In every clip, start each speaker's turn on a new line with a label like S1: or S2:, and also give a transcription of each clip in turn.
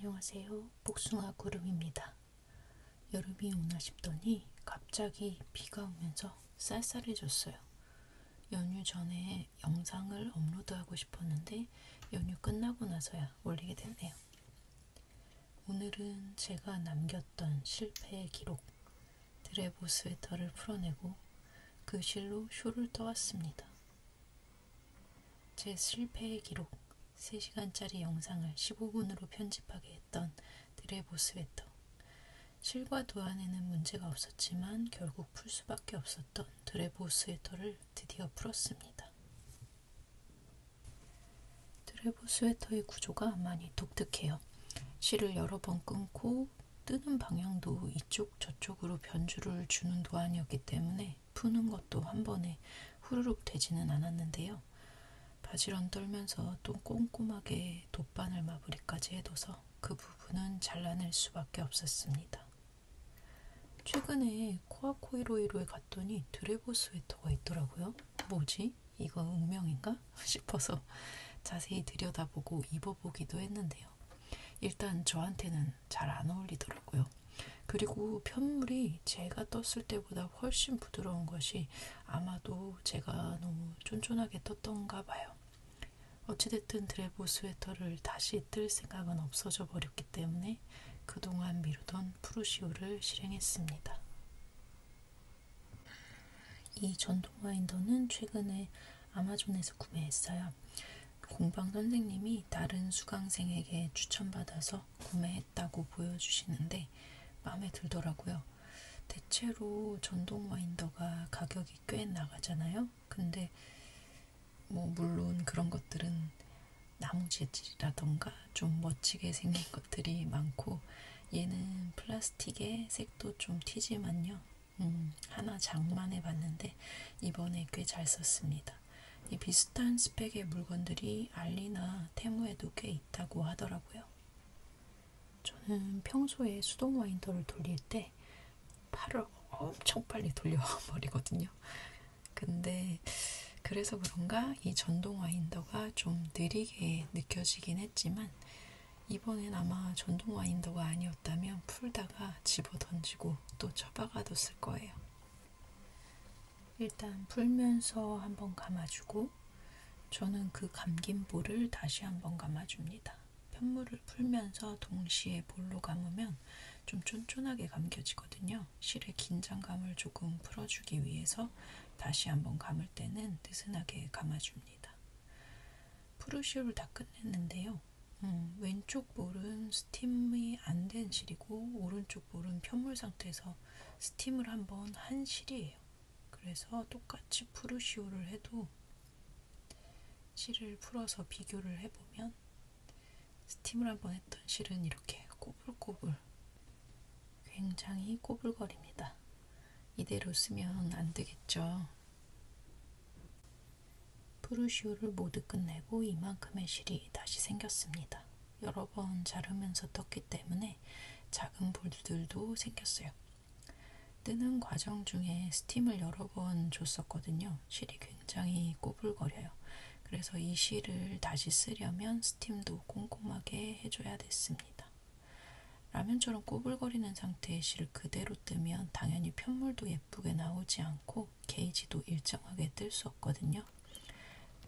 S1: 안녕하세요. 복숭아 구름입니다. 여름이 오나 싶더니 갑자기 비가 오면서 쌀쌀해졌어요. 연휴 전에 영상을 업로드하고 싶었는데 연휴 끝나고 나서야 올리게 됐네요. 오늘은 제가 남겼던 실패의 기록, 드레보 스웨터를 풀어내고 그 실로 쇼를 떠왔습니다. 제 실패의 기록, 3시간짜리 영상을 15분으로 편집하게 했던 드레보 스웨터. 실과 도안에는 문제가 없었지만 결국 풀 수밖에 없었던 드레보 스웨터를 드디어 풀었습니다. 드레보 스웨터의 구조가 많이 독특해요. 실을 여러 번 끊고 뜨는 방향도 이쪽 저쪽으로 변주를 주는 도안이었기 때문에 푸는 것도 한 번에 후루룩 되지는 않았는데요. 바지런 떨면서 또 꼼꼼하게 돗바늘 마무리까지 해둬서 그 부분은 잘라낼 수밖에 없었습니다. 최근에 코아코이로이로에 갔더니 드레보 스웨터가 있더라고요. 뭐지? 이거 운명인가? 싶어서 자세히 들여다보고 입어보기도 했는데요. 일단 저한테는 잘 안 어울리더라고요. 그리고 편물이 제가 떴을 때보다 훨씬 부드러운 것이 아마도 제가 너무 쫀쫀하게 떴던가 봐요. 어찌됐든 드레보 스웨터를 다시 뜰 생각은 없어져 버렸기 때문에 그동안 미루던 프루시오를 실행했습니다. 이 전동 와인더는 최근에 아마존에서 구매했어요. 공방 선생님이 다른 수강생에게 추천받아서 구매했다고 보여주시는데 마음에 들더라고요. 대체로 전동 와인더가 가격이 꽤 나가잖아요. 근데 물론 그런 것들은 나무 재질이라던가 좀 멋지게 생긴 것들이 많고 얘는 플라스틱에 색도 좀 튀지만요. 하나 장만해 봤는데 이번에 꽤 잘 썼습니다. 이 비슷한 스펙의 물건들이 알리나 테무에도 꽤 있다고 하더라고요. 저는 평소에 수동 와인더를 돌릴 때 팔을 엄청 빨리 돌려버리거든요. 근데 그래서 그런가 이 전동 와인더가 좀 느리게 느껴지긴 했지만 이번엔 아마 전동 와인더가 아니었다면 풀다가 집어 던지고 또 처박아뒀을 거예요. 일단 풀면서 한번 감아주고 저는 그 감긴 볼을 다시 한번 감아줍니다. 편물을 풀면서 동시에 볼로 감으면 좀 쫀쫀하게 감겨지거든요. 실의 긴장감을 조금 풀어주기 위해서 다시 한번 감을 때는 느슨하게 감아줍니다. 프루시오를 다 끝냈는데요. 왼쪽 볼은 스팀이 안 된 실이고 오른쪽 볼은 편물 상태에서 스팀을 한번 한 실이에요. 그래서 똑같이 프루시오를 해도 실을 풀어서 비교를 해보면 스팀을 한번 했던 실은 이렇게 꼬불꼬불 굉장히 꼬불거립니다. 이대로 쓰면 안 되겠죠. 프루시오를 모두 끝내고 이만큼의 실이 다시 생겼습니다. 여러 번 자르면서 떴기 때문에 작은 볼들도 생겼어요. 뜨는 과정 중에 스팀을 여러 번 줬었거든요. 실이 굉장히 꼬불거려요. 그래서 이 실을 다시 쓰려면 스팀도 꼼꼼하게 해줘야 됐습니다. 라면처럼 꼬불거리는 상태의 실을 그대로 뜨면 당연히 편물도 예쁘게 나오지 않고 게이지도 일정하게 뜰 수 없거든요.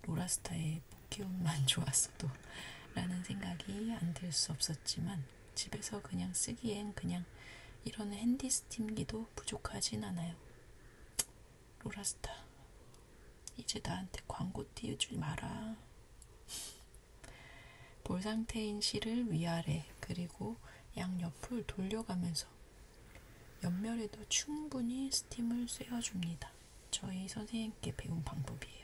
S1: 로라스타의 뽑기운만 좋았어도 라는 생각이 안 들 수 없었지만 집에서 그냥 쓰기엔 그냥 이런 핸디 스팀기도 부족하진 않아요. 로라스타 이제 나한테 광고 띄우지 마라. 볼 상태인 실을 위아래 그리고 양옆을 돌려가면서 옆면에도 충분히 스팀을 쐬어줍니다. 저희 선생님께 배운 방법이에요.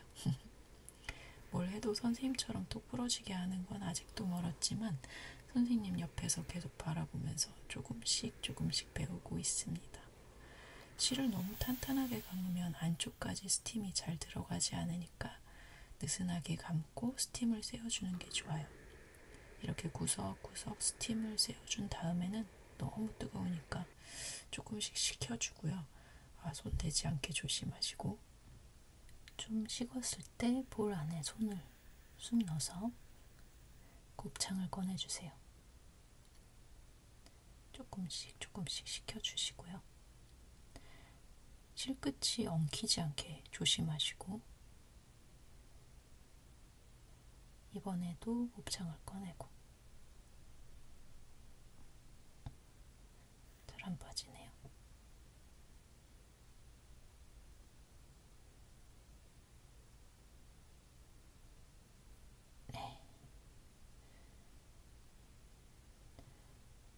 S1: 뭘 해도 선생님처럼 똑 부러지게 하는 건 아직도 멀었지만 선생님 옆에서 계속 바라보면서 조금씩 배우고 있습니다. 실을 너무 탄탄하게 감으면 안쪽까지 스팀이 잘 들어가지 않으니까 느슨하게 감고 스팀을 쐬어주는 게 좋아요. 이렇게 구석구석 스팀을 쐬어준 다음에는 너무 뜨거우니까 조금씩 식혀주고요. 손 대지 않게 조심하시고 좀 식었을 때 볼 안에 손을 쑥 넣어서 곱창을 꺼내주세요. 조금씩 조금씩 식혀주시고요. 실끝이 엉키지 않게 조심하시고, 이번에도 곱창을 꺼내고, 잘 안 빠지네요. 네.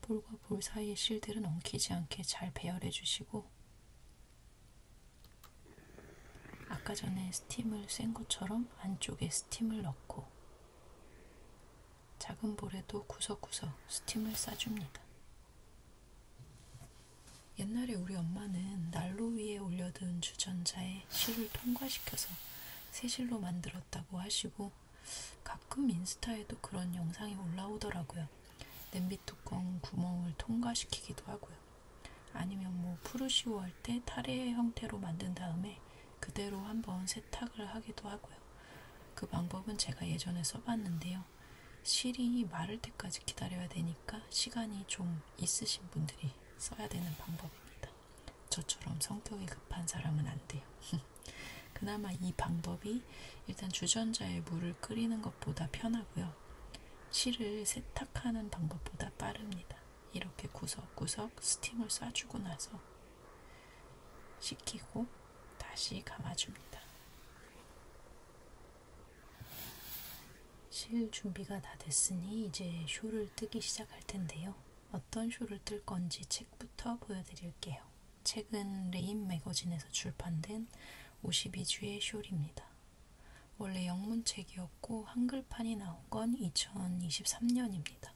S1: 볼과 볼 사이의 실들은 엉키지 않게 잘 배열해 주시고, 아까 전에 스팀을 쐰 것처럼 안쪽에 스팀을 넣고 작은 볼에도 구석구석 스팀을 싸줍니다. 옛날에 우리 엄마는 난로 위에 올려둔 주전자에 실을 통과시켜서 새실로 만들었다고 하시고, 가끔 인스타에도 그런 영상이 올라오더라고요. 냄비 뚜껑 구멍을 통과시키기도 하고요. 아니면 뭐 푸르시오 할 때 타레 형태로 만든 다음에 그대로 한번 세탁을 하기도 하고요. 그 방법은 제가 예전에 써봤는데요. 실이 마를 때까지 기다려야 되니까 시간이 좀 있으신 분들이 써야 되는 방법입니다. 저처럼 성격이 급한 사람은 안 돼요. 그나마 이 방법이 일단 주전자에 물을 끓이는 것보다 편하고요. 실을 세탁하는 방법보다 빠릅니다. 이렇게 구석구석 스팀을 쏴주고 나서 식히고 다시 감아줍니다. 실 준비가 다 됐으니 이제 쇼를 뜨기 시작할 텐데요. 어떤 쇼를 뜰 건지 책부터 보여드릴게요. 책은 레인 매거진에서 출판된 52주의 숄입니다. 원래 영문책이었고 한글판이 나온 건 2023년입니다.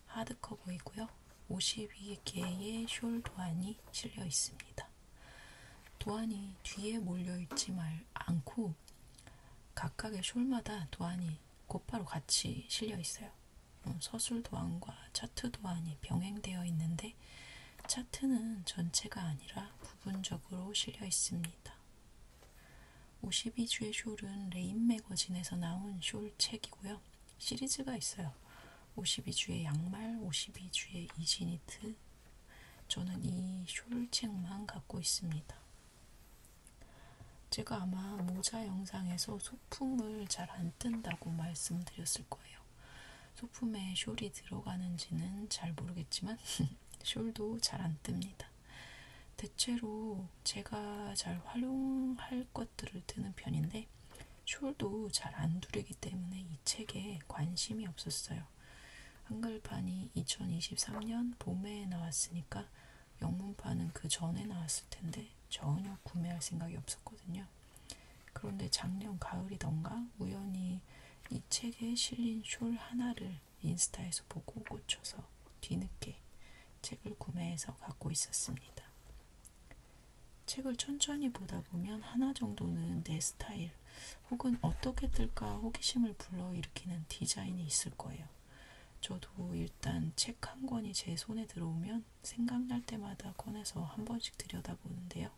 S1: 하드커버이고요. 52개의 숄 도안이 실려 있습니다. 도안이 뒤에 몰려있지 않고 각각의 숄마다 도안이 곧바로 같이 실려 있어요. 서술 도안과 차트 도안이 병행되어 있는데 차트는 전체가 아니라 부분적으로 실려 있습니다. 52주의 숄은 레인 매거진에서 나온 숄 책이고요. 시리즈가 있어요. 52주의 양말, 52주의 이지니트. 저는 이 숄 책만 갖고 있습니다. 제가 아마 모자 영상에서 소품을 잘 안 뜬다고 말씀드렸을 거예요. 소품에 숄이 들어가는지는 잘 모르겠지만 숄도 잘 안 뜹니다. 대체로 제가 잘 활용할 것들을 뜨는 편인데 숄도 잘 안 두르기 때문에 이 책에 관심이 없었어요. 한글판이 2023년 봄에 나왔으니까 영문판은 그 전에 나왔을 텐데 전혀 구매할 생각이 없었거든요. 그런데 작년 가을이던가 우연히 이 책에 실린 숄 하나를 인스타에서 보고 꽂혀서 뒤늦게 책을 구매해서 갖고 있었습니다. 책을 천천히 보다 보면 하나 정도는 내 스타일 혹은 어떻게 뜰까 호기심을 불러일으키는 디자인이 있을 거예요. 저도 일단 책 한 권이 제 손에 들어오면 생각날 때마다 꺼내서 한 번씩 들여다보는데요.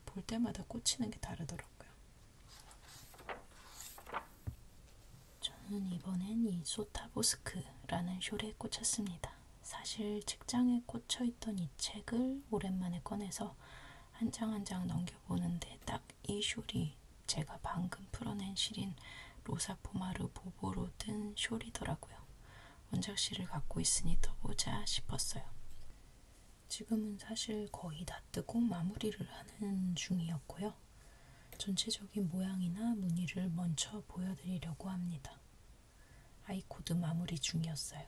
S1: 볼 때마다 꽂히는 게 다르더라고요. 저는 이번엔 이 소타보스크라는 숄에 꽂혔습니다. 사실 책장에 꽂혀있던 이 책을 오랜만에 꺼내서 한 장 한 장 넘겨보는데 딱 이 숄이 제가 방금 풀어낸 실인 로사포마르 보보로 뜬 숄이더라고요. 원작실을 갖고 있으니 떠보자 싶었어요. 지금은 사실 거의 다 뜨고 마무리를 하는 중이었고요. 전체적인 모양이나 무늬를 먼저 보여드리려고 합니다. 아이코드 마무리 중이었어요.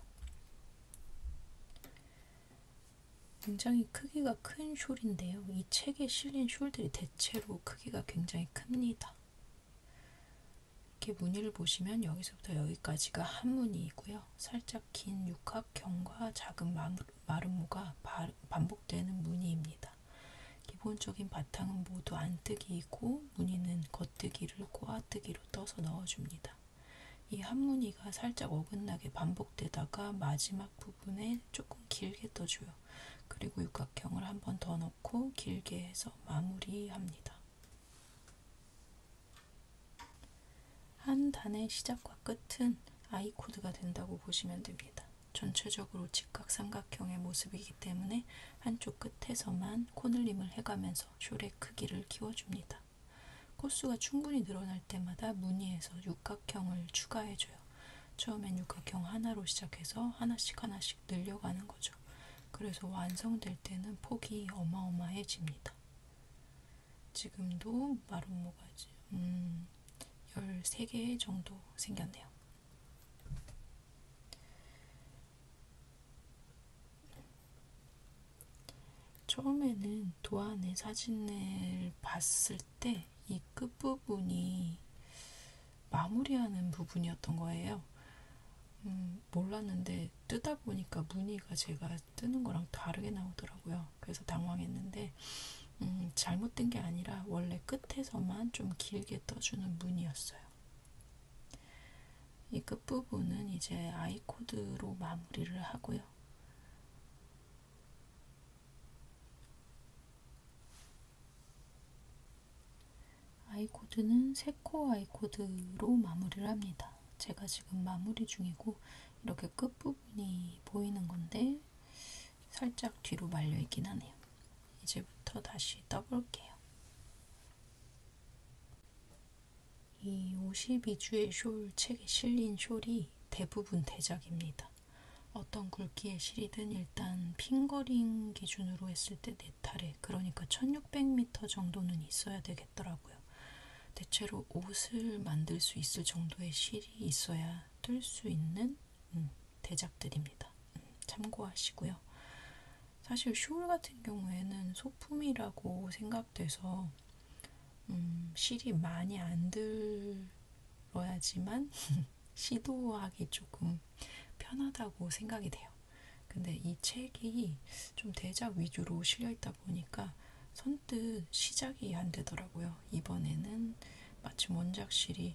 S1: 굉장히 크기가 큰 숄인데요. 이 책에 실린 숄들이 대체로 크기가 굉장히 큽니다. 이렇게 무늬를 보시면 여기서부터 여기까지가 한 무늬이고요. 살짝 긴 육각형과 작은 마름모가 반복되는 무늬입니다. 기본적인 바탕은 모두 안뜨기이고 무늬는 겉뜨기를 꼬아뜨기로 떠서 넣어줍니다. 이 한 무늬가 살짝 어긋나게 반복되다가 마지막 부분에 조금 길게 떠줘요. 그리고 육각형을 한 번 더 넣고 길게 해서 마무리합니다. 한 단의 시작과 끝은 아이코드가 된다고 보시면 됩니다. 전체적으로 직각삼각형의 모습이기 때문에 한쪽 끝에서만 코늘림을 해가면서 숄의 크기를 키워줍니다. 코수가 충분히 늘어날 때마다 무늬에서 육각형을 추가해줘요. 처음엔 육각형 하나로 시작해서 하나씩 늘려가는 거죠. 그래서 완성될 때는 폭이 어마어마해집니다. 지금도 마름 모가지 13개 정도 생겼네요. 처음에는 도안의 사진을 봤을 때 이 끝부분이 마무리하는 부분이었던 거예요. 몰랐는데 뜨다 보니까 무늬가 제가 뜨는 거랑 다르게 나오더라고요. 그래서 당황했는데 잘못된 게 아니라 원래 끝에서만 좀 길게 떠주는 무늬였어요. 이 끝부분은 이제 아이코드로 마무리를 하고요. 아이코드는 3코 아이코드로 마무리를 합니다. 제가 지금 마무리 중이고 이렇게 끝부분이 보이는 건데 살짝 뒤로 말려 있긴 하네요. 이제부터 다시 떠볼게요. 이 52주의 숄 책에 실린 숄이 대부분 대작입니다. 어떤 굵기의 실이든 일단 핑거링 기준으로 했을 때 4타래, 그러니까 1600m 정도는 있어야 되겠더라고요. 대체로 옷을 만들 수 있을 정도의 실이 있어야 뜰 수 있는 대작들입니다. 참고하시고요. 사실 숄 같은 경우에는 소품이라고 생각돼서 실이 많이 안 들어야지만 시도하기 조금 편하다고 생각이 돼요. 근데 이 책이 좀 대작 위주로 실려있다 보니까 선뜻 시작이 안 되더라고요. 이번에는 마침 원작실이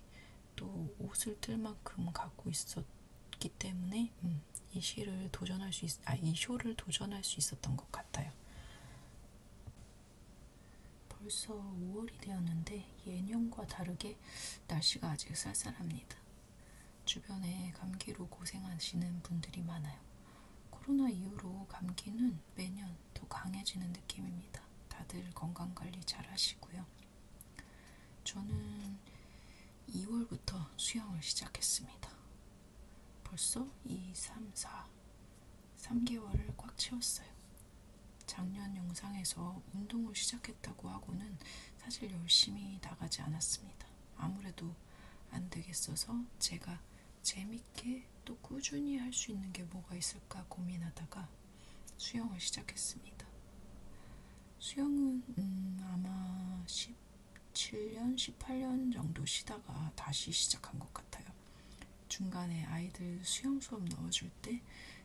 S1: 또 옷을 뜰 만큼 갖고 있었기 때문에 이 숄을 도전할 수 있었던 것 같아요. 벌써 5월이 되었는데 예년과 다르게 날씨가 아직 쌀쌀합니다. 주변에 감기로 고생하시는 분들이 많아요. 코로나 이후로 감기는 매년 더 강해지는 느낌입니다. 다들 건강관리 잘 하시고요. 저는 2월부터 수영을 시작했습니다. 벌써 2, 3, 4, 3개월을 꽉 채웠어요. 작년 영상에서 운동을 시작했다고 하고는 사실 열심히 나가지 않았습니다. 아무래도 안 되겠어서 제가 재밌게 또 꾸준히 할 수 있는 게 뭐가 있을까 고민하다가 수영을 시작했습니다. 수영은 아마 17년, 18년 정도 쉬다가 다시 시작한 것 같아요. 중간에 아이들 수영 수업 넣어줄 때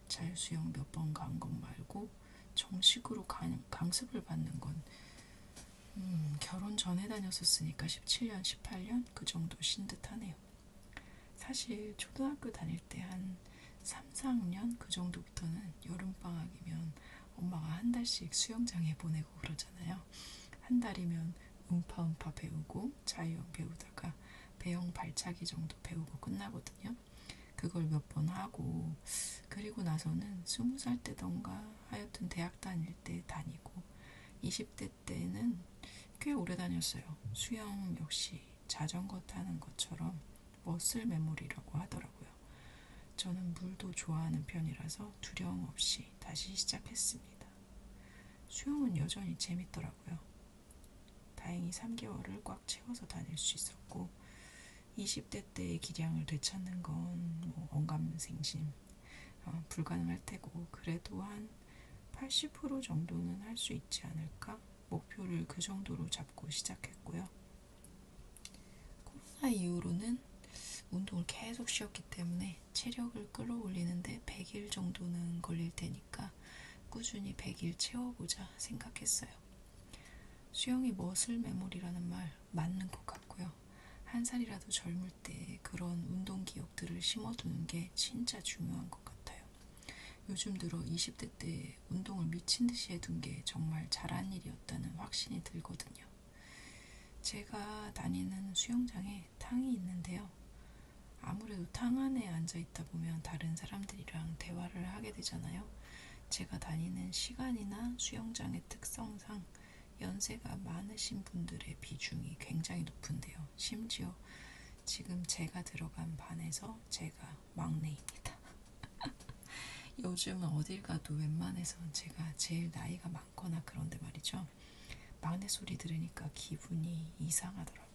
S1: 자유수영 몇 번 간 것 말고 정식으로 강습을 받는 건 결혼 전에 다녔었으니까 17년, 18년 그 정도 쉰 듯하네요. 사실 초등학교 다닐 때 한 3, 4학년 그 정도부터는 여름방학이면 엄마가 한 달씩 수영장에 보내고 그러잖아요. 한 달이면 음파 배우고 자유형 배우다가 배영 발차기 정도 배우고 끝나거든요. 그걸 몇 번 하고 그리고 나서는 20살 때던가 하여튼 대학 다닐 때 다니고 20대 때는 꽤 오래 다녔어요. 수영 역시 자전거 타는 것처럼 머슬 메모리라고 하더라고요. 저는 물도 좋아하는 편이라서 두려움 없이 다시 시작했습니다. 수영은 여전히 재밌더라고요. 다행히 3개월을 꽉 채워서 다닐 수 있었고 20대 때의 기량을 되찾는 건 언감생심 불가능할 테고 그래도 한 80% 정도는 할 수 있지 않을까? 목표를 그 정도로 잡고 시작했고요. 코로나 이후로는 운동을 계속 쉬었기 때문에 체력을 끌어올리는데 100일 정도는 걸릴 테니까 꾸준히 100일 채워보자 생각했어요. 수영이 머슬 메모리라는 말 맞는 것 같고요. 한 살이라도 젊을 때 그런 운동 기억들을 심어두는 게 진짜 중요한 것 같아요. 요즘 들어 20대 때 운동을 미친 듯이 해둔 게 정말 잘한 일이었다는 확신이 들거든요. 제가 다니는 수영장에 탕이 있는데요. 아무래도 탕 안에 앉아있다 보면 다른 사람들이랑 대화를 되잖아요. 제가 다니는 시간이나 수영장의 특성상 연세가 많으신 분들의 비중이 굉장히 높은데요. 심지어 지금 제가 들어간 반에서 제가 막내입니다. 요즘은 어딜 가도 웬만해선 제가 제일 나이가 많거나 그런데 말이죠. 막내 소리 들으니까 기분이 이상하더라고요.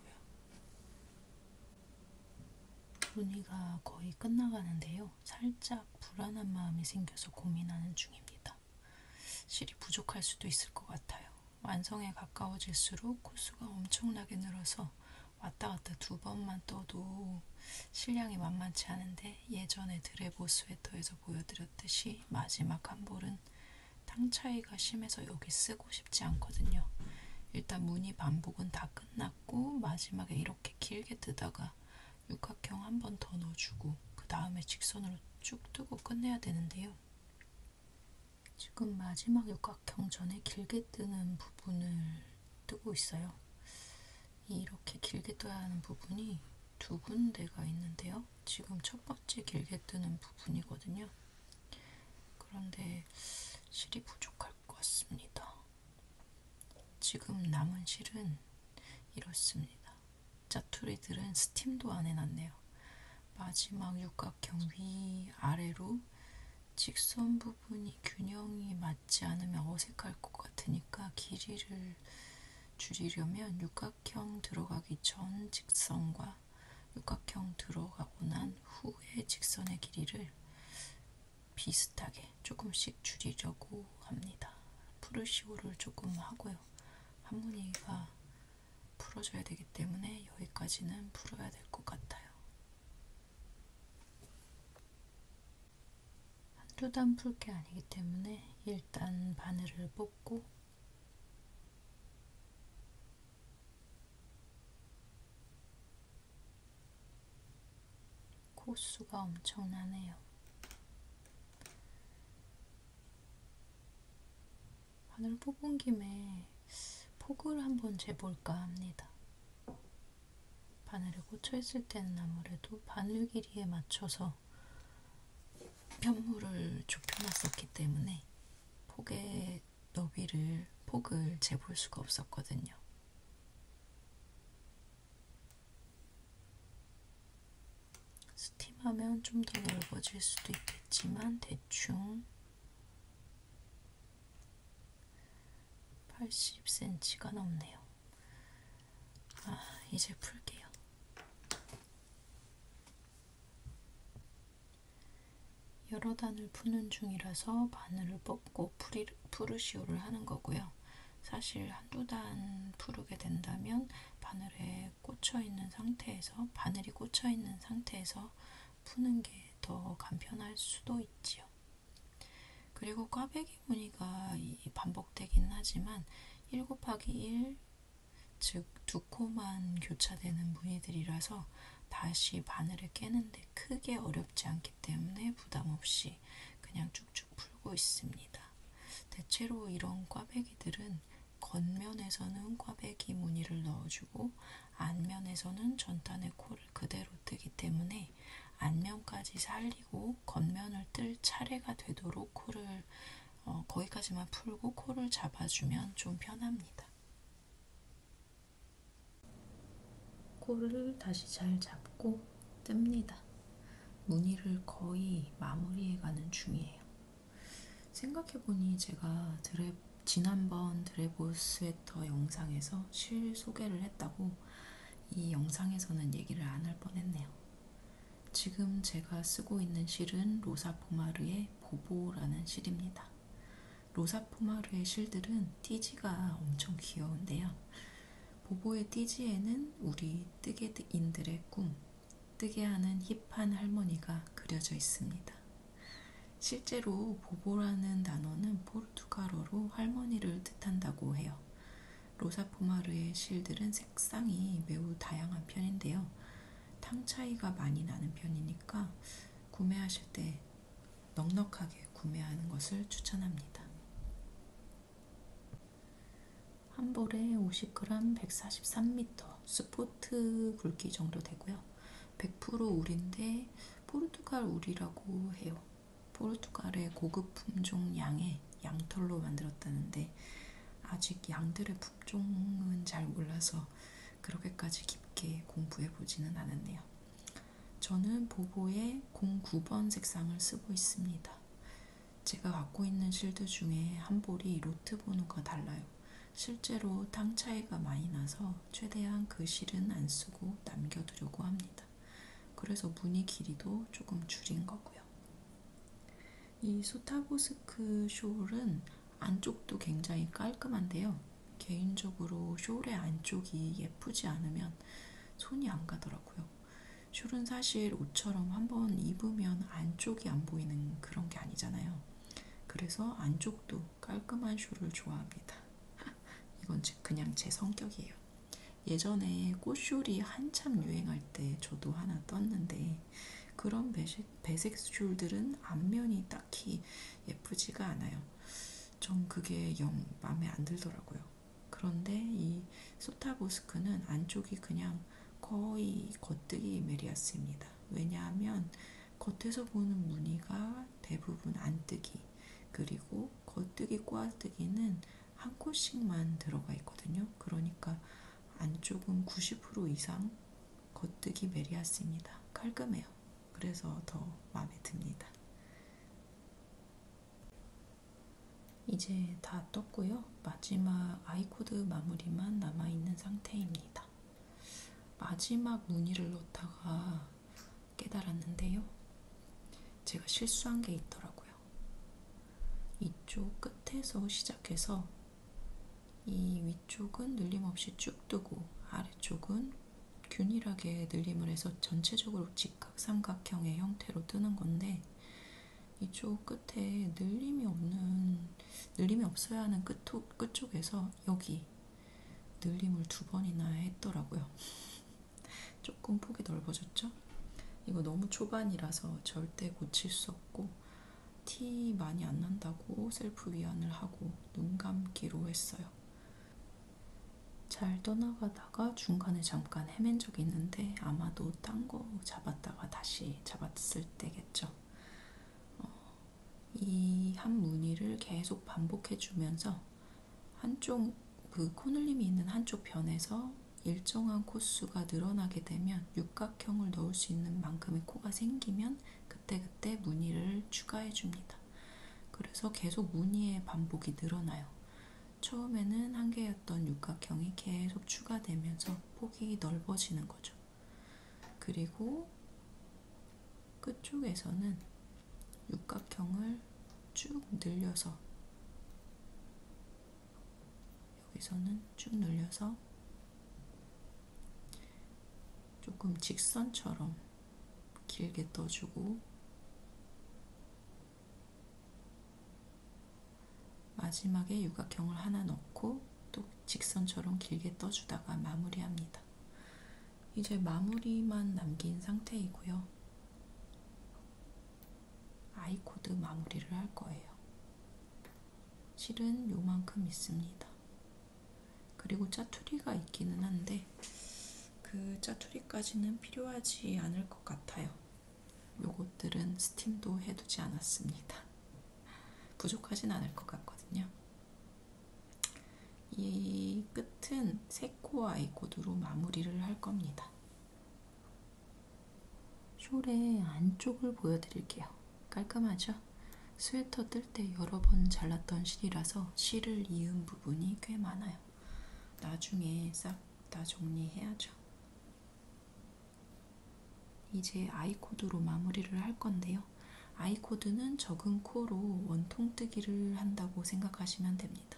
S1: 논의가 거의 끝나가는데요. 살짝 불안한 마음이 생겨서 고민하는 중입니다. 실이 부족할 수도 있을 것 같아요. 완성에 가까워질수록 코수가 엄청나게 늘어서 왔다 갔다 2번만 떠도 실량이 만만치 않은데 예전에 드레보 스웨터에서 보여드렸듯이 마지막 한 볼은 탕 차이가 심해서 여기 쓰고 싶지 않거든요. 일단 무늬 반복은 다 끝났고 마지막에 이렇게 길게 뜨다가 육각형 한 번 더 넣어주고 그 다음에 직선으로 쭉 뜨고 끝내야 되는데요. 지금 마지막 육각형 전에 길게 뜨는 부분을 뜨고 있어요. 이렇게 길게 떠야 하는 부분이 2군데가 있는데요. 지금 첫 번째 길게 뜨는 부분이거든요. 그런데 실이 부족할 것 같습니다. 지금 남은 실은 이렇습니다. 짜투리들은 스팀도 안 해놨네요. 마지막 육각형 위아래로 직선 부분이 균형이 맞지 않으면 어색할 것 같으니까 길이를 줄이려면 육각형 들어가기 전 직선과 육각형 들어가고 난 후의 직선의 길이를 비슷하게 조금씩 줄이려고 합니다. 프루시오를 조금 하고요. 한무늬가 풀어줘야 되기 때문에 여기까지는 풀어야 될 것 같아요. 한두 단 풀 게 아니기 때문에 일단 바늘을 뽑고 코수가 엄청나네요. 바늘 뽑은 김에 폭을 한번 재볼까 합니다. 바늘에 꽂혀있을 때는 아무래도 바늘 길이에 맞춰서 편물을 좁혀놨었기 때문에 폭의 폭을 재볼 수가 없었거든요. 스팀하면 좀 더 넓어질 수도 있겠지만 대충 80cm가 넘네요. 이제 풀게요. 여러 단을 푸는 중이라서 바늘을 뽑고 프루시오를 하는 거고요. 사실 한두 단 푸르게 된다면 바늘이 꽂혀 있는 상태에서 푸는 게 더 간편할 수도 있지요. 그리고 꽈배기 무늬가 반복되긴 하지만 1/1, 즉 2코만 교차되는 무늬들이라서 다시 바늘을 깨는데 크게 어렵지 않기 때문에 부담 없이 그냥 쭉쭉 풀고 있습니다. 대체로 이런 꽈배기들은 겉면에서는 꽈배기 무늬를 넣어주고 앞면에서는 전단의 코를 그대로 뜨기 때문에 앞면까지 살리고 겉면을 뜰 차례가 되도록 코를 거기까지만 풀고 코를 잡아주면 좀 편합니다. 코를 다시 잘 잡고 뜹니다. 무늬를 거의 마무리해가는 중이에요. 생각해보니 제가 지난번 드레보 스웨터 영상에서 실 소개를 했다고 이 영상에서는 얘기를 안 할 뻔했네요. 지금 제가 쓰고 있는 실은 로사포마르의 보보라는 실입니다. 로사포마르의 실들은 띠지가 엄청 귀여운데요. 보보의 띠지에는 우리 뜨개인들의 꿈, 뜨게 하는 힙한 할머니가 그려져 있습니다. 실제로 보보라는 단어는 포르투갈어로 할머니를 뜻한다고 해요. 로사포마르의 실들은 색상이 매우 다양한 편인데요. 탕 차이가 많이 나는 편이니까 구매하실 때 넉넉하게 구매하는 것을 추천합니다. 한 볼에 50g 143m 스포트 굵기 정도 되고요. 100% 울인데 포르투갈 울이라고 해요. 포르투갈의 고급 품종 양의 양털로 만들었다는데 아직 양들의 품종은 잘 몰라서 그렇게까지 깊게 공부해 보지는 않았네요. 저는 보보의 09번 색상을 쓰고 있습니다. 제가 갖고 있는 실드 중에 한 볼이 로트 번호가 달라요. 실제로 탕 차이가 많이 나서 최대한 그 실은 안 쓰고 남겨두려고 합니다. 그래서 무늬 길이도 조금 줄인 거고요. 이 소타보스크 숄은 안쪽도 굉장히 깔끔한데요. 개인적으로 숄의 안쪽이 예쁘지 않으면 손이 안 가더라고요. 숄은 사실 옷처럼 한번 입으면 안쪽이 안 보이는 그런 게 아니잖아요. 그래서 안쪽도 깔끔한 숄을 좋아합니다. 이건 그냥 제 성격이에요. 예전에 꽃숄이 한참 유행할 때 저도 하나 떴는데 그런 배색 숄들은 앞면이 딱히 예쁘지가 않아요. 전 그게 영 마음에 안 들더라고요. 그런데 이 소타보스크는 안쪽이 그냥 거의 겉뜨기 메리아스입니다. 왜냐하면 겉에서 보는 무늬가 대부분 안뜨기, 그리고 겉뜨기, 꼬아뜨기는 한 콧씩만 들어가 있거든요. 그러니까 안쪽은 90% 이상 겉뜨기 메리아스입니다. 깔끔해요. 그래서 더 마음에 듭니다. 이제 다 떴고요. 마지막 아이코드 마무리만 남아있는 상태입니다. 마지막 무늬를 넣다가 깨달았는데요. 제가 실수한 게 있더라고요. 이쪽 끝에서 시작해서 이 위쪽은 늘림없이 쭉 뜨고 아래쪽은 균일하게 늘림을 해서 전체적으로 직각삼각형의 형태로 뜨는 건데 이쪽 끝에 늘림이 없어야 하는 끝쪽에서 여기 늘림을 2번이나 했더라고요. 조금 폭이 넓어졌죠? 이거 너무 초반이라서 절대 고칠 수 없고 티 많이 안 난다고 셀프 위안을 하고 눈 감기로 했어요. 잘 떠나가다가 중간에 잠깐 헤맨 적이 있는데 아마도 딴 거 잡았다가 다시 잡았을 때겠죠. 이 한 무늬를 계속 반복해주면서 한쪽 그 코늘림이 있는 한쪽 변에서 일정한 코수가 늘어나게 되면 육각형을 넣을 수 있는 만큼의 코가 생기면 그때그때 무늬를 추가해 줍니다. 그래서 계속 무늬의 반복이 늘어나요. 처음에는 한 개였던 육각형이 계속 추가되면서 폭이 넓어지는 거죠. 그리고 끝쪽에서는 육각형을 쭉 늘려서 여기서는 쭉 늘려서 조금 직선처럼 길게 떠주고 마지막에 육각형을 하나 넣고 또 직선처럼 길게 떠주다가 마무리합니다. 이제 마무리만 남긴 상태이고요. 아이코드 마무리를 할 거예요. 실은 요만큼 있습니다. 그리고 짜투리가 있기는 한데 그 짜투리까지는 필요하지 않을 것 같아요. 요것들은 스팀도 해두지 않았습니다. 부족하진 않을 것 같거든요. 이 끝은 세코 아이코드로 마무리를 할 겁니다. 숄의 안쪽을 보여드릴게요. 깔끔하죠? 스웨터 뜰 때 여러 번 잘랐던 실이라서 실을 이은 부분이 꽤 많아요. 나중에 싹 다 정리해야죠. 이제 아이코드로 마무리를 할 건데요. 아이코드는 적은 코로 원통뜨기를 한다고 생각하시면 됩니다.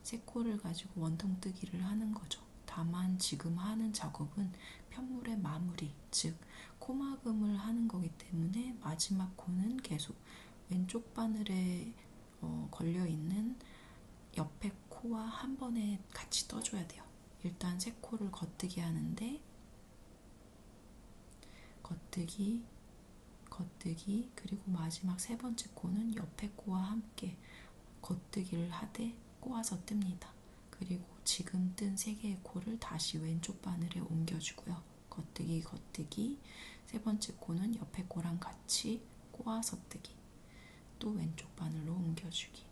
S1: 세 코를 가지고 원통뜨기를 하는 거죠. 다만 지금 하는 작업은 편물의 마무리, 즉 코막음을 하는 거기 때문에 마지막 코는 계속 왼쪽 바늘에 걸려있는 옆에 코와 한 번에 같이 떠줘야 돼요. 일단 세 코를 겉뜨기 하는데 겉뜨기, 겉뜨기, 그리고 마지막 세 번째 코는 옆에 코와 함께 겉뜨기를 하되 꼬아서 뜹니다. 그리고 지금 뜬 세 개의 코를 다시 왼쪽 바늘에 옮겨주고요. 겉뜨기, 겉뜨기, 세 번째 코는 옆에 코랑 같이 꼬아서 뜨기. 또 왼쪽 바늘로 옮겨주기.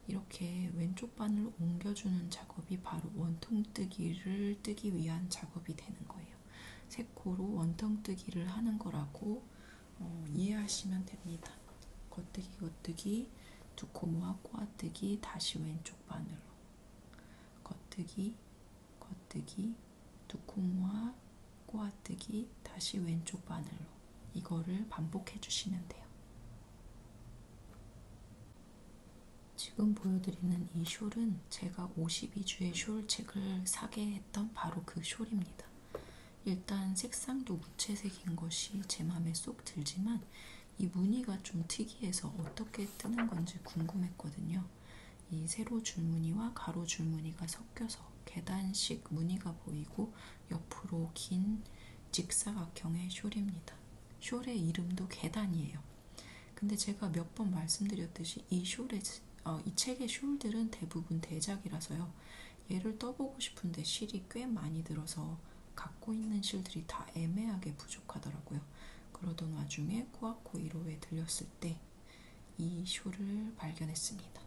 S1: 이렇게 왼쪽 바늘로 옮겨주는 작업이 바로 원통뜨기를 뜨기 위한 작업이 되는 거예요. 세 코로 원통뜨기를 하는 거라고 이해하시면 됩니다. 겉뜨기, 겉뜨기, 두 코 모아 꼬아뜨기, 다시 왼쪽 바늘로. 겉뜨기, 겉뜨기, 두 코 모아 꼬아뜨기, 다시 왼쪽 바늘로. 이거를 반복해 주시면 돼요. 지금 보여드리는 이 숄은 제가 52주의 숄 책을 사게 했던 바로 그 숄입니다. 일단 색상도 무채색인 것이 제 마음에 쏙 들지만 이 무늬가 좀 특이해서 어떻게 뜨는 건지 궁금했거든요. 이 세로 줄무늬와 가로 줄무늬가 섞여서 계단식 무늬가 보이고 옆으로 긴 직사각형의 숄입니다. 숄의 이름도 계단이에요. 근데 제가 몇 번 말씀드렸듯이 이 책의 숄들은 대부분 대작이라서요. 얘를 떠보고 싶은데 실이 꽤 많이 들어서 갖고 있는 실들이 다 애매하게 부족하더라고요. 그러던 와중에 쿠아코 1호에 들렸을 때 이 숄을 발견했습니다.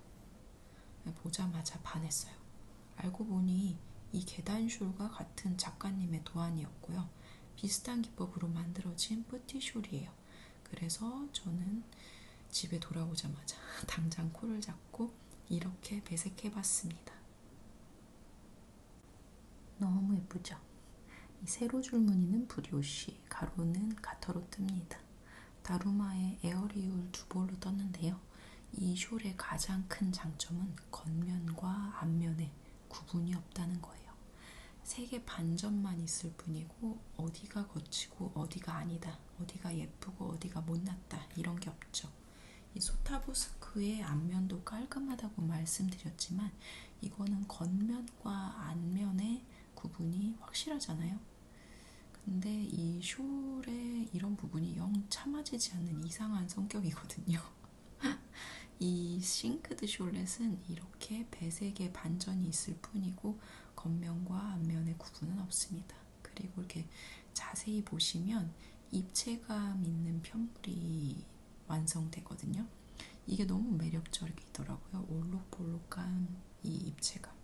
S1: 보자마자 반했어요. 알고 보니 이 계단 숄과 같은 작가님의 도안이었고요. 비슷한 기법으로 만들어진 뿌티 숄이에요. 그래서 저는 집에 돌아오자마자 당장 코를 잡고 이렇게 배색해봤습니다. 너무 예쁘죠? 이 세로 줄무늬는 브리오시, 가로는 가터로 뜹니다. 다루마의 에어리울 두 볼로 떴는데요. 이 숄의 가장 큰 장점은 겉면과 앞면에 구분이 없다는 거예요. 색의 반점만 있을 뿐이고 어디가 거치고 어디가 아니다, 어디가 예쁘고 어디가 못났다 이런 게 없죠. 이 소타보스크의 앞면도 깔끔하다고 말씀드렸지만 이거는 겉면과 앞면의 구분이 확실하잖아요. 근데 이 숄의 이런 부분이 영 참아지지 않는 이상한 성격이거든요. 이 싱크드 숄렛은 이렇게 배색의 반전이 있을 뿐이고 겉면과 앞면의 구분은 없습니다. 그리고 이렇게 자세히 보시면 입체감 있는 편물이 완성되거든요. 이게 너무 매력적이더라고요. 올록볼록한 이 입체감.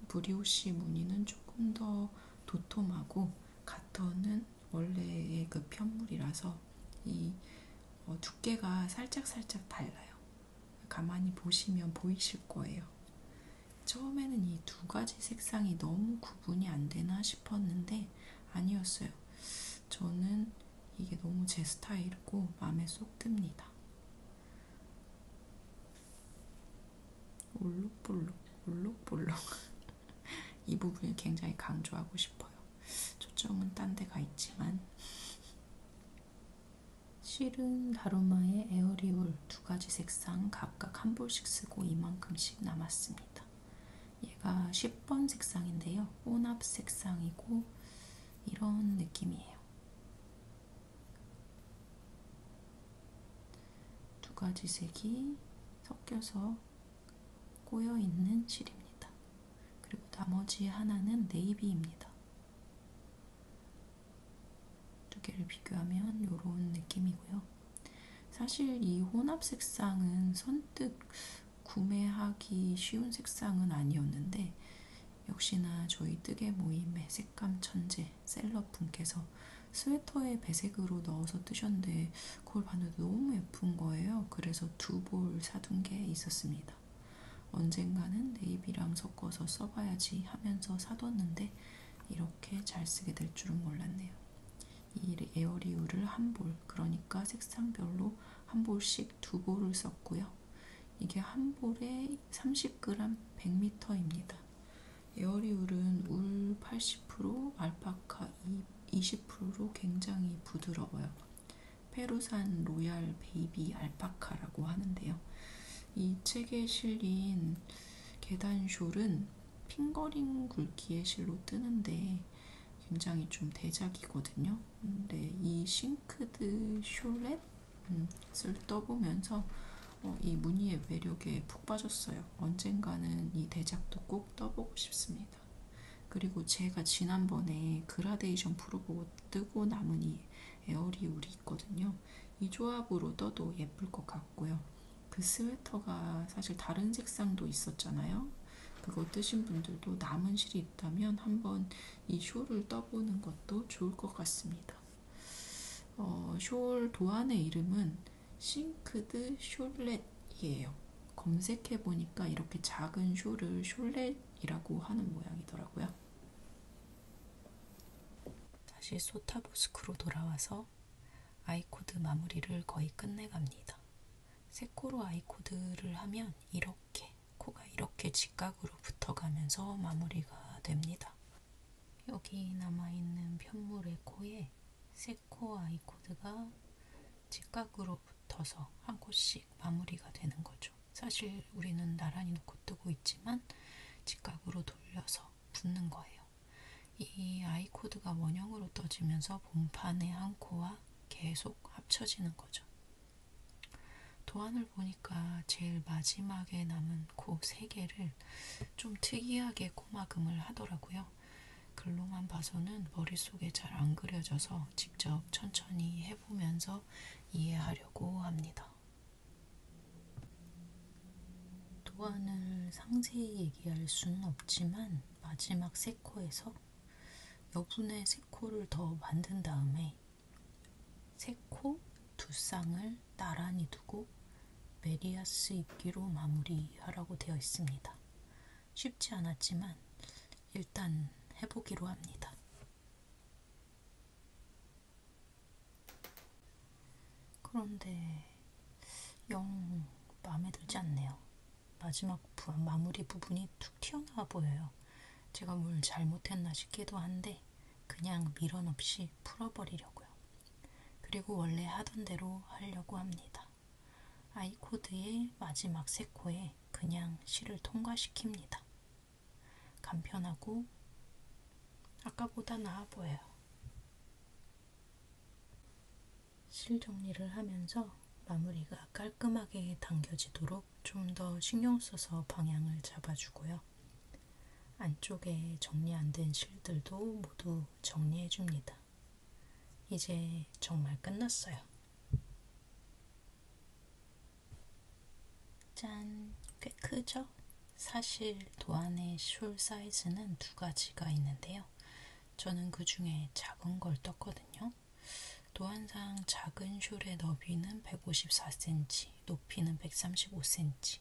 S1: 브리오시 무늬는 조금 더 도톰하고 가터는 원래의 그 편물이라서 이 두께가 살짝 달라요. 가만히 보시면 보이실 거예요. 처음에는 이 두 가지 색상이 너무 구분이 안 되나 싶었는데 아니었어요. 저는 이게 너무 제 스타일이고 마음에 쏙 듭니다. 올록볼록, 올록볼록. 이 부분을 굉장히 강조하고 싶어요. 초점은 딴 데가 있지만 실은 다루마의 에어리울 두 가지 색상 각각 한 볼씩 쓰고 이만큼씩 남았습니다. 얘가 10번 색상인데요. 혼합 색상이고 이런 느낌이에요. 두 가지 색이 섞여서 꼬여있는 실입니다. 그리고 나머지 하나는 네이비입니다. 두 개를 비교하면 이런 느낌이고요. 사실 이 혼합 색상은 선뜻 구매하기 쉬운 색상은 아니었는데 역시나 저희 뜨개 모임의 색감 천재 셀럽분께서 스웨터에 배색으로 넣어서 뜨셨는데 그걸 봤는데 너무 예쁜 거예요. 그래서 두 볼 사둔 게 있었습니다. 언젠가는 네이비랑 섞어서 써봐야지 하면서 사뒀는데 이렇게 잘 쓰게 될 줄은 몰랐네요. 이 에어리울을 한 볼, 그러니까 색상별로 한 볼씩 두 볼을 썼고요. 이게 한 볼에 30g 100m입니다. 에어리울은 울 80%, 알파카 20%로 굉장히 부드러워요. 페루산 로얄 베이비 알파카라고 하는데요. 이 책에 실린 계단 숄은 핑거링 굵기의 실로 뜨는데 굉장히 좀 대작이거든요. 근데 이 싱크드 숄렛을 떠보면서 이 무늬의 매력에 푹 빠졌어요. 언젠가는 이 대작도 꼭 떠보고 싶습니다. 그리고 제가 지난번에 그라데이션 풀어보고 뜨고 남은 이 에어리울이 있거든요. 이 조합으로 떠도 예쁠 것 같고요.
S2: 그 스웨터가 사실 다른 색상도 있었잖아요. 그거 뜨신 분들도 남은 실이 있다면 한번 이 숄을 떠보는 것도 좋을 것 같습니다. 숄 도안의 이름은 싱크드 숄렛이에요. 검색해보니까 이렇게 작은 숄을 숄렛이라고 하는 모양이더라고요.
S1: 다시 소타보스크로 돌아와서 아이코드 마무리를 거의 끝내갑니다. 세 코로 아이코드를 하면 이렇게 코가 이렇게 직각으로 붙어가면서 마무리가 됩니다. 여기 남아있는 편물의 코에 세 코 아이코드가 직각으로 붙어서 한 코씩 마무리가 되는 거죠. 사실 우리는 나란히 놓고 뜨고 있지만 직각으로 돌려서 붙는 거예요. 이 아이코드가 원형으로 떠지면서 본판의 한 코와 계속 합쳐지는 거죠. 도안을 보니까 제일 마지막에 남은 코 3개를 좀 특이하게 코막음을 하더라고요. 글로만 봐서는 머릿속에 잘 안 그려져서 직접 천천히 해보면서 이해하려고 합니다. 도안을 상세히 얘기할 수는 없지만 마지막 3코에서 여분의 3코를 더 만든 다음에 3코 2쌍을 나란히 두고 메리아스 입기로 마무리하라고 되어 있습니다. 쉽지 않았지만 일단 해보기로 합니다. 그런데 영 마음에 들지 않네요. 마지막 마무리 부분이 툭 튀어나와 보여요. 제가 뭘 잘못했나 싶기도 한데 그냥 미련 없이 풀어버리려고요. 그리고 원래 하던 대로 하려고 합니다. 아이코드의 마지막 3코에 그냥 실을 통과시킵니다. 간편하고 아까보다 나아 보여요. 실 정리를 하면서 마무리가 깔끔하게 당겨지도록 좀 더 신경 써서 방향을 잡아주고요. 안쪽에 정리 안 된 실들도 모두 정리해줍니다. 이제 정말 끝났어요. 짠! 꽤 크죠? 사실 도안의 숄 사이즈는 2가지가 있는데요. 저는 그 중에 작은 걸 떴거든요. 도안상 작은 숄의 너비는 154cm, 높이는 135cm.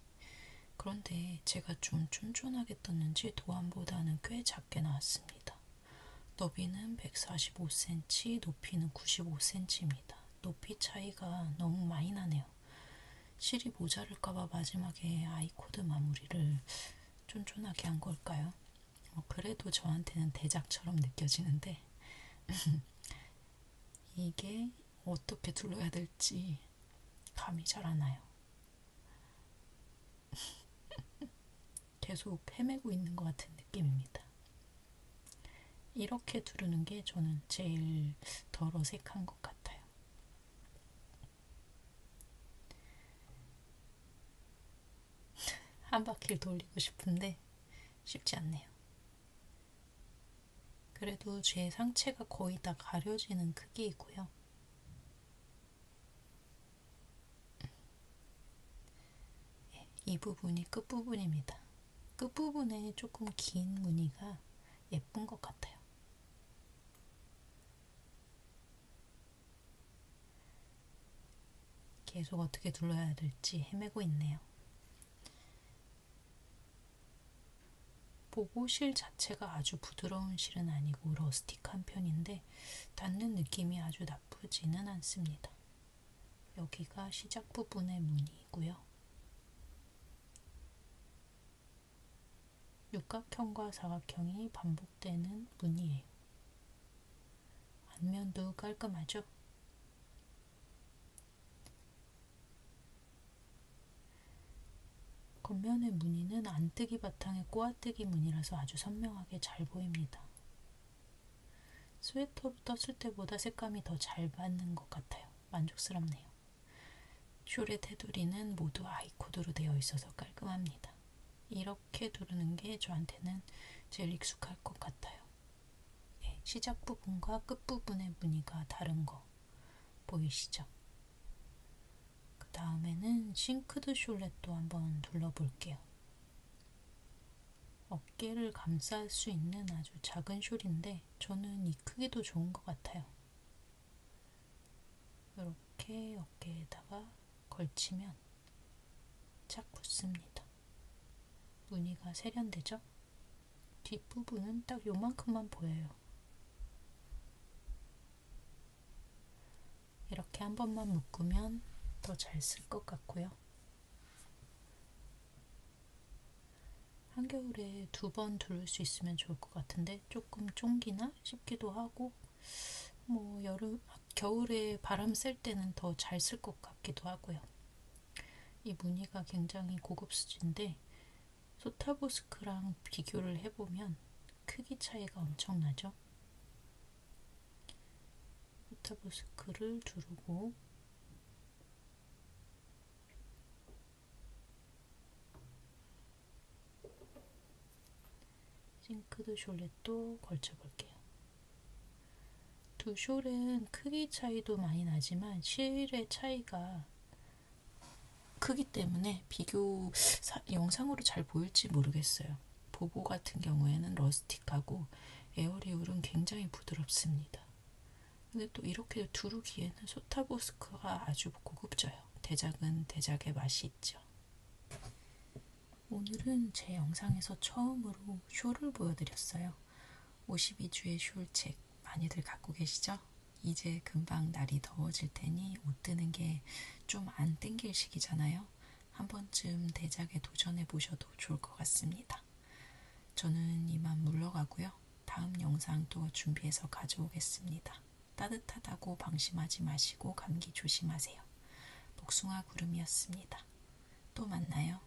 S1: 그런데 제가 좀 쫀쫀하게 떴는지 도안보다는 꽤 작게 나왔습니다. 너비는 145cm, 높이는 95cm입니다. 높이 차이가 너무 많이 나네요. 실이 모자랄까봐 마지막에 아이코드 마무리를 쫀쫀하게 한 걸까요? 그래도 저한테는 대작처럼 느껴지는데 이게 어떻게 둘러야 될지 감이 잘 안 와요. 계속 헤매고 있는 것 같은 느낌입니다. 이렇게 두르는 게 저는 제일 덜 어색한 것 같아요. 한 바퀴를 돌리고 싶은데 쉽지 않네요. 그래도 제 상체가 거의 다 가려지는 크기이고요. 이 부분이 끝부분입니다. 끝부분에 조금 긴 무늬가 예쁜 것 같아요. 계속 어떻게 둘러야 될지 헤매고 있네요. 보고 실 자체가 아주 부드러운 실은 아니고 러스틱한 편인데 닿는 느낌이 아주 나쁘지는 않습니다. 여기가 시작 부분의 무늬이고요. 육각형과 사각형이 반복되는 무늬예요. 앞면도 깔끔하죠? 겉면의 무늬는 안뜨기 바탕의 꼬아뜨기 무늬라서 아주 선명하게 잘 보입니다. 스웨터로 떴을 때보다 색감이 더 잘 받는 것 같아요. 만족스럽네요. 숄의 테두리는 모두 아이코드로 되어 있어서 깔끔합니다. 이렇게 두르는 게 저한테는 제일 익숙할 것 같아요. 네, 시작 부분과 끝 부분의 무늬가 다른 거 보이시죠? 그 다음에는 싱크드 숄렛도 한번 둘러볼게요. 어깨를 감쌀 수 있는 아주 작은 숄인데 저는 이 크기도 좋은 것 같아요. 이렇게 어깨에다가 걸치면 착 붙습니다. 무늬가 세련되죠? 뒷부분은 딱 요만큼만 보여요. 이렇게 한 번만 묶으면 더 잘 쓸 것 같고요. 한겨울에 2번 두를 수 있으면 좋을 것 같은데 조금 쫑기나 싶기도 하고 뭐 겨울에 바람 쐴 때는 더 잘 쓸 것 같기도 하고요. 이 무늬가 굉장히 고급 수지인데 소타보스크랑 비교를 해보면 크기 차이가 엄청나죠. 소타보스크를 두르고 싱크드 숄렛도 걸쳐볼게요. 두 숄은 크기 차이도 많이 나지만 실의 차이가 크기 때문에 영상으로 잘 보일지 모르겠어요. 보보 같은 경우에는 러스틱하고 에어리울은 굉장히 부드럽습니다. 근데 또 이렇게 두르기에는 소타보스크가 아주 고급져요. 대작은 대작의 맛이 있죠. 오늘은 제 영상에서 처음으로 숄을 보여드렸어요. 52주의 숄책 많이들 갖고 계시죠? 이제 금방 날이 더워질 테니 옷 뜨는 게 좀 안 땡길 시기잖아요. 한 번쯤 대작에 도전해 보셔도 좋을 것 같습니다. 저는 이만 물러가고요. 다음 영상 또 준비해서 가져오겠습니다. 따뜻하다고 방심하지 마시고 감기 조심하세요. 복숭아 구름이었습니다. 또 만나요.